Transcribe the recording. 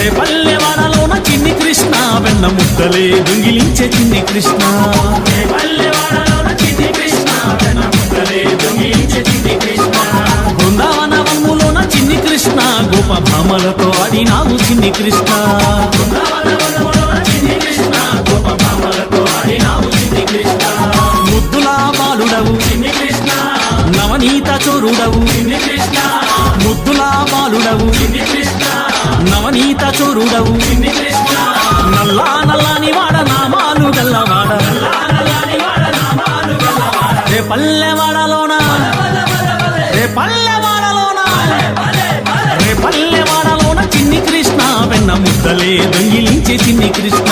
రే పల్లెవాడలోన చిన్ని కృష్ణ వెన్న ముద్దలే దొంగిలించే చిన్ని కృష్ణ రే పల్లెవాడలోన చిన్ని కృష్ణ వెన్న ముద్దలే దొంగిలించే చిన్ని కృష్ణ బృందావన వనములోన చిన్ని కృష్ణ గోప భామలతో ఆడినావు చిన్ని కృష్ణ బృందావన వనములోన చిన్ని కృష్ణ గోప భామలతో ఆడినావు చిన్ని కృష్ణ ముద్దులా బాలుడవు చిన్ని కృష్ణ నవనీత చోరుడవు చిన్ని కృష్ణ ముద్దులా బాలుడవు చిన్ని కృష్ణ నవనీత చోరుడవు చిన్ని కృష్ణ నల్లా నల్లాని వాడ నామాలు గల్లవాడ రే పల్లెవాడలోన రే పల్లెవాడలోన రే పల్లెవాడలోన చిన్ని కృష్ణ వెన్న ముద్దలే దొంగిలించే చిన్ని కృష్ణ